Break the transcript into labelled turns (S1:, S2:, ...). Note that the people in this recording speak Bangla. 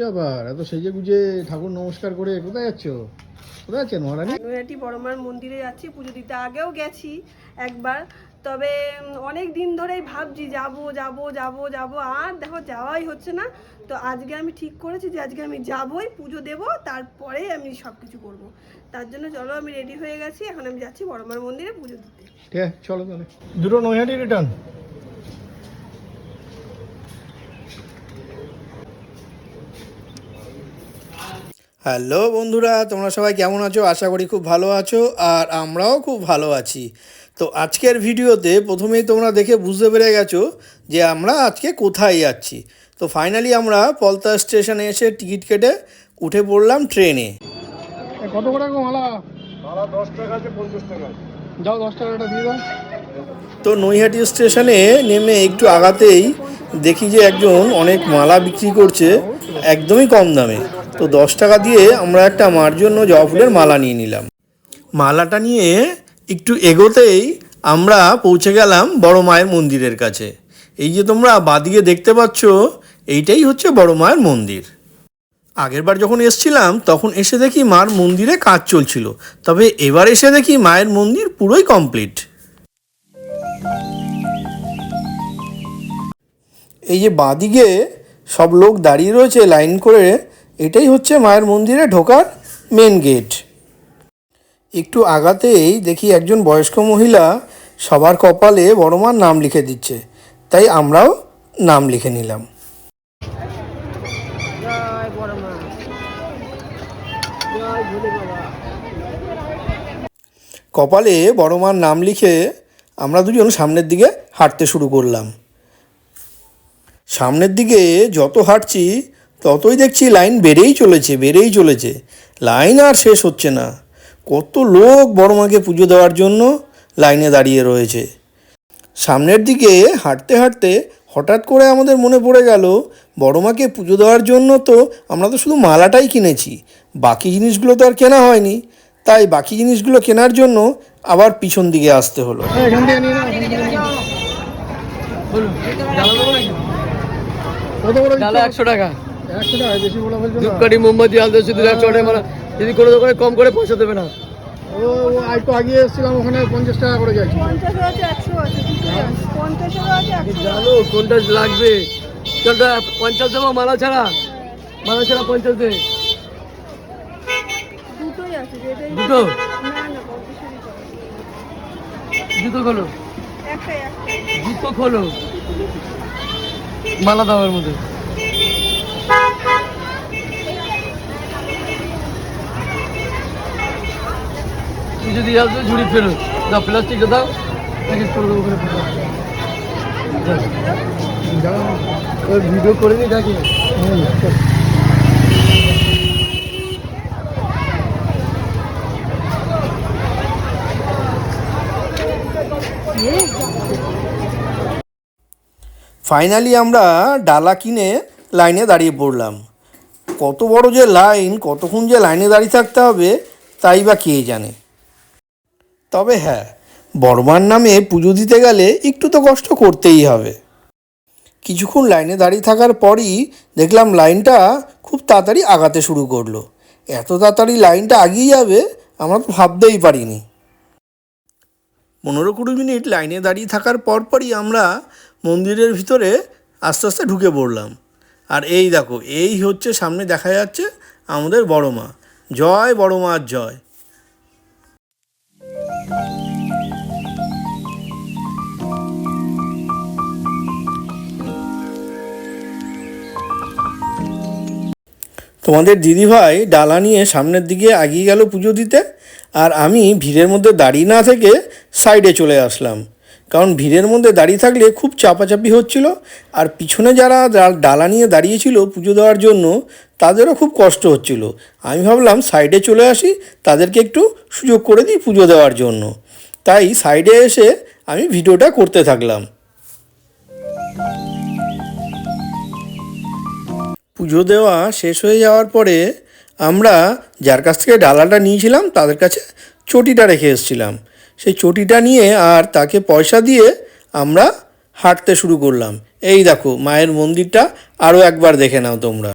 S1: আবার এত সেজে গুজে ঠাকুর নমস্কার করে কোথায় যাচ্ছ? কোথায় যাচ্ছেন মহারানী?
S2: নৈহাটি বড়মার মন্দিরে যাচ্ছি পুজো দিতে। আগেও গেছি একবার, তবে অনেক দিন ধরেই ভাবছি যাব যাব যাব যাব, আর দেখো যাওয়াই হচ্ছে না। তো আজকে আমি ঠিক করেছি যে আজকে আমি যাবই, পুজো দেব, তারপরে আমি সব কিছু করবো। তার জন্য চলো আমি রেডি হয়ে গেছি, এখন আমি যাচ্ছি বড়মার মন্দিরে পুজো দিতে।
S1: ঠিক আছে চলো তাহলে, দুটো নৈহাটি রিটার্ন।
S3: হ্যালো বন্ধুরা, তোমরা সবাই কেমন আছো? আশা করি খুব ভালো আছো, আর আমরাও খুব ভালো আছি। তো আজকের ভিডিওতে প্রথমেই তোমরা দেখে বুঝতে পেরে গেছো যে আমরা আজকে কোথায় যাচ্ছি। তো ফাইনালি আমরা পলতা স্টেশনে এসে টিকিট কেটে উঠে পড়লাম ট্রেনে।
S1: কত করে গো মালা?
S4: মালা 10 টাকা আছে, 50 টাকা।
S1: যাও 10 টাকাটা দিয়ে দাও।
S3: তো নৈহাটি স্টেশনে নেমে একটু আগাতেই দেখি যে একজন অনেক মালা বিক্রি করছে একদমই কম দামে। তো 10 টাকা দিয়ে আমরা একটা মার জন্য জবা ফুলের মালা নিয়ে নিলাম। মালাটা নিয়ে একটু এগোতেই আমরা পৌঁছে গেলাম বড় মায়ের মন্দিরের কাছে। এই যে তোমরা বাদিকে দেখতে পাচ্ছ, এইটাই হচ্ছে বড় মায়ের মন্দির। আগেরবার যখন এসছিলাম তখন এসে দেখি মার মন্দিরে কাজ চলছিল, তবে এবার এসে দেখি মায়ের মন্দির পুরোই কমপ্লিট। এই যে বাঁদিকে সব লোক দাঁড়িয়ে রয়েছে লাইন করে, এটাই হচ্ছে মায়ের মন্দিরে ঢোকার মেন গেট। একটু আগাতেই দেখি একজন বয়স্ক মহিলা সবার কপালে বড় মার নাম লিখে দিচ্ছে, তাই আমরাও নাম লিখে নিলাম। কপালে বড় মার নাম লিখে আমরা দুজন সামনের দিকে হাঁটতে শুরু করলাম। সামনের দিকে যত হাঁটছি ততই দেখছি লাইন বেড়েই চলেছে। লাইন আর শেষ হচ্ছে না। কত লোক বড় মাকে পুজো দেওয়ার জন্য লাইনে দাঁড়িয়ে রয়েছে। সামনের দিকে হাঁটতে হাঁটতে হঠাৎ করে আমাদের মনে পড়ে গেল, বড় মাকে পুজো দেওয়ার জন্য তো আমরা তো শুধু মালাটাই কিনেছি, বাকি জিনিসগুলো তো আর কেনা হয়নি। তাই বাকি জিনিসগুলো কেনার জন্য আবার পিছন দিকে আসতে হলো।
S1: এখান থেকে নিয়ে নাও। কত করে
S4: ডালা 100 টাকা।
S1: 100 টাকা বেশি বলা বলছো না?
S4: ধূপকাঠি, মোমবাতি, আলতা, সিঁদুর 100 টাকা মালা। যদি কোনো দোকানে কম করে পয়সা দেবে না।
S1: ও একটু আগে এসেছিলাম, ওখানে 50 টাকা করে যাচ্ছি।
S2: 50 আছে, 100 আছে, 50 আছে, 100
S4: জানো কোনটা লাগবে? কোনটা 50 দেবো মালা ছাড়া? মালা ছাড়া 50 দে।
S2: দুটোই আছে, যেটাই
S4: দুটো?
S2: না না 50
S4: জুতো খোলো,
S2: একটাই।
S4: জুতো খোলো, মালা দেওয়ার মধ্যে। তুই যদি আসবে ঝুড়ি ফেরত দাও, প্লাস্টিকটা দাও, প্যাকেজ করে দেবো। ভিডিও করে নি দেখি।
S3: ফাইনালি আমরা ডালা কিনে লাইনে দাঁড়িয়ে পড়লাম। কত বড় যে লাইন, কতক্ষণ যে লাইনে দাঁড়িয়ে থাকতে হবে তাই বা কে জানে। তবে হ্যাঁ, বড়মার নামে পুজো দিতে গেলে একটু তো কষ্ট করতেই হবে। কিছুক্ষণ লাইনে দাঁড়িয়ে থাকার পরই দেখলাম লাইনটা খুব তাড়াতাড়ি আগাতে শুরু করলো। এত তাড়াতাড়ি লাইনটা আগিয়ে যাবে আমরা তো ভাবতেই পারিনি। 15-20 মিনিট লাইনে দাঁড়িয়ে থাকার পরপরই আমরা মন্দিরের ভিতরে আস্তে আস্তে ঢুকে পড়লাম। আর এই দেখো, এই হচ্ছে সামনে দেখা যাচ্ছে আমাদের বড় মা। জয় বড় মার জয়। তোমাদের দিদিভাই ডালা নিয়ে সামনের দিকে এগিয়ে গেল পুজো দিতে, আর আমি ভিড়ের মধ্যে দাঁড়িয়ে না থেকে সাইডে চলে আসলাম। কারণ ভিড়ের মধ্যে দাঁড়িয়ে থাকলে খুব চাপাচাপি হচ্ছিল, আর পিছনে যারা ডালা নিয়ে দাঁড়িয়েছিল পুজো দেওয়ার জন্য তাদেরও খুব কষ্ট হচ্ছিল। আমি ভাবলাম সাইডে চলে আসি, তাদেরকে একটু সুযোগ করে দিই পুজো দেওয়ার জন্য। তাই সাইডে এসে আমি ভিডিওটা করতে থাকলাম। পুজো দেওয়া শেষ হয়ে যাওয়ার পরে আমরা যার কাছ থেকে ডালাটা নিয়েছিলাম তাদের কাছে চটিটা রেখে এসেছিলাম। সেই চটিটা নিয়ে আর তাকে পয়সা দিয়ে আমরা হাঁটতে শুরু করলাম। এই দেখো মায়ের মন্দিরটা আরও একবার দেখে নাও তোমরা।